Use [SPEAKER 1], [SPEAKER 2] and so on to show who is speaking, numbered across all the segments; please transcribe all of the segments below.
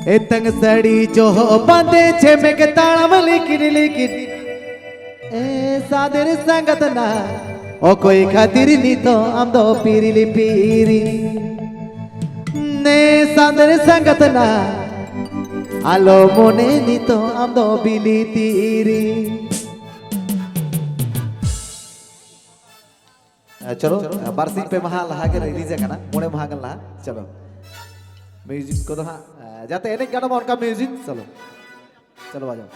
[SPEAKER 1] तंग सड़ी जो बंदे छे में के ताड़ा में लिखिन ए सादर संगत ना ओ कोई खातिर नी तो हम दो पीरी पीरी ने सादर संगत ना आलो मोने नी तो हम दो बिली तीरी। चलो बारसिंग पे महा लहा के रिलीज करना मोने महा गन लहा चलो म्यूजिक को तो हाँ जाते हैं गाना में उनका म्यूजिक चलो चलो आ जाओ।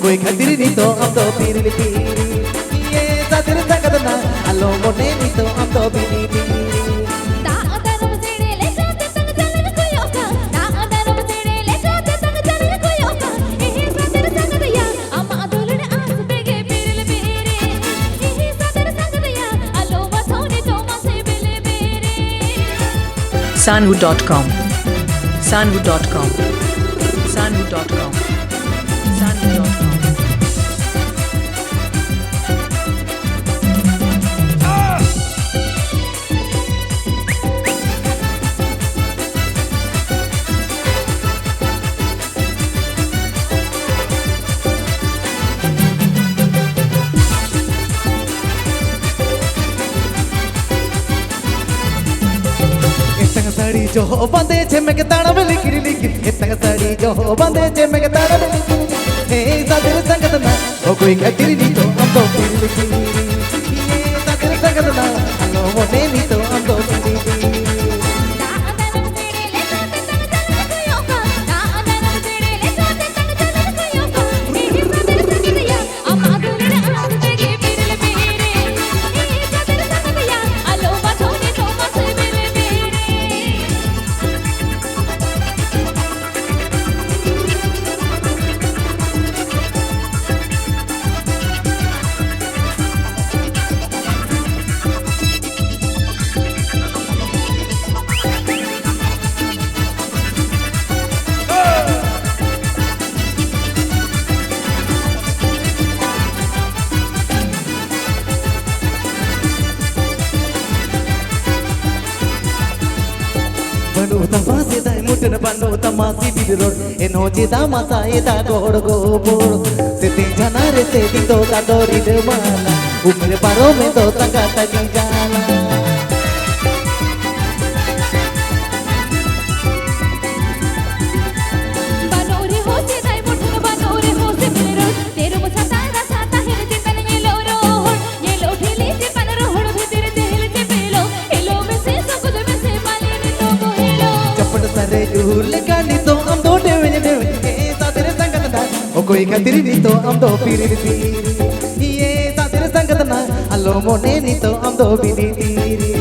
[SPEAKER 1] कोई खातिर नी तो हम तो पीरी पीरी ये सादर संगत ना आलो मोने नी तो हम तो बिली पीरी
[SPEAKER 2] ता अदरम सेड़े ले जाते संग चलन कोयोका ता अदरम सेड़े ले जाते संग चलन कोयोका ए सादर संगत या अम्मा दुलड़ आस बेगे पीरल बेरे ए सादर संगत या आलो वथोने तो मसे बेले बेरे
[SPEAKER 3] sanvu.com sanvu.com sanvu.com sanvu.com
[SPEAKER 1] सड़ी जो बंदे छे में के ताड़ा में लिखी तंग सड़ी जो बंदे छे में के ताड़ा में लिखी ए सादर संगत ना ओ कोई खातिर नी तो हम तो पीरी पीरी ये सादर संगत ना आलो मोने नी तो हम तो बिली पीरी
[SPEAKER 2] ता अदरम सेड़े ले जाते संग चलन कोयोका ता अदरम सेड़े ले जाते संग चलन कोयोका ए सादर संगत या अम्मा दुलड़ आस बेगे पीरल बेरे ए सादर संगत या आलो वथोने तो मसे बेले बेरे
[SPEAKER 1] बनो तमासे दाय मुटन बनो तमासी बिरोड एनो जेदा मासा एदा गोड़ गोबोड़ से तीन जना रे से दी तो का डोरी दे माला उमरे पारो में तो तंगा तजी जाला
[SPEAKER 2] बनोरे हो से दाई मुठन बनोरे हो से बिरोड तेरो मुसा तारा साता है चितन ये लो ठेले से पन रोहड़ भीतर जेल से पेलो हेलो में से सब में से पाले ने तो हेलो
[SPEAKER 1] चपड़ सरे झूल गानी तो हम दो डेवे ए सादर संगत ना ओ कोई खातिर नी तो हम दो पीरी पीरी ये सादर संगत ना आलो मोने नी तो हम दो बिली पीरी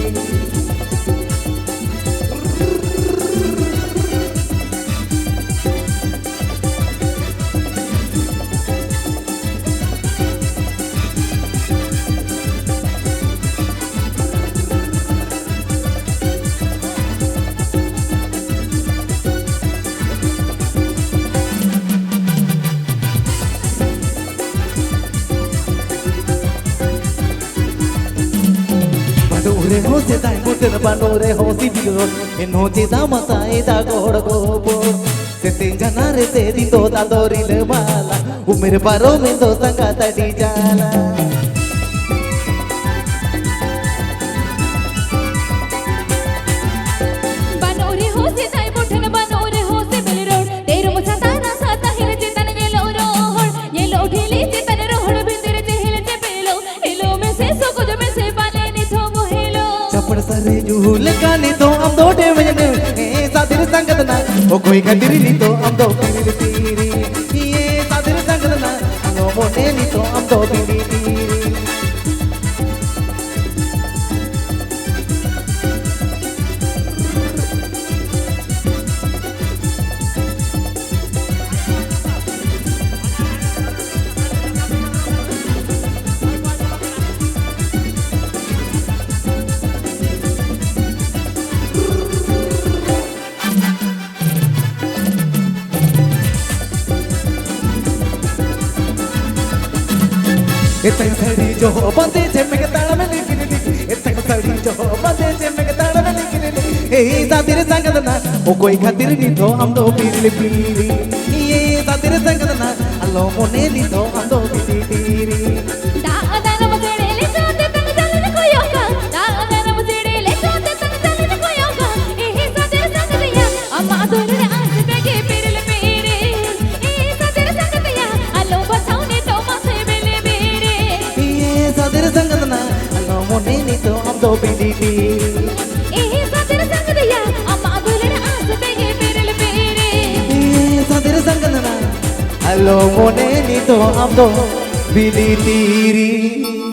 [SPEAKER 1] बनोरे हो से दाय मुटन बनोरे हो सी बिरोड एनो जेदा मासा एदा गोड़ गोबोड़ से तीन जना रे से दी तो दा डोरी ले माला उमरे पारो में तो तंगा तजी जाला
[SPEAKER 2] बनोरे हो से दाई मुठन बनोरे हो से बिरोड तेरो मुसा तारा साता है चितन ये लो ठेले से पन रोहड़ भीतर जेल से पेलो हेलो में से सब में से पाले ने तो हेलो
[SPEAKER 1] चपड़ सरे झूल गानी तो हम दो डेवे ए सादर संगत ना ओ कोई खातिर नी तो हम दो पीरी पीरी ये सादर संगत ना आलो मोने नी तो हम दो बिली पीरी इतने सड़ी जो बंदे जमे के ताड़ में लिखी लिखी इतने सड़ी जो बंदे जमे के ताड़ में लिखी लिखी ए सातिर संगत ना ओ कोई खातिर नी तो हम दो पीरी पीरी ये सातिर संगत ना अल्लो मोने नी तो हम दो पीरी पीरी
[SPEAKER 2] दादन मुझे ले जाते तंग चलन कोयोगा दादन मुझे ले जाते तंग चलन कोयोगा ए सातिर संगतिया अम्मा दोलड़े आस बेगे पिरल मेरे ए सातिर संगतिया अल्लो बताऊने तो माथे बेले मेरे
[SPEAKER 1] ये सातिर संगत ना अल्लो मोने नी तो हम दो पीरी पीरी
[SPEAKER 2] ए सातिर संगतिया अम्मा दोलड़े आस बेगे पिरल मेरे
[SPEAKER 1] ये सातिर संगत ना अल्लो मोने नी तो हम दो पीरी पीरी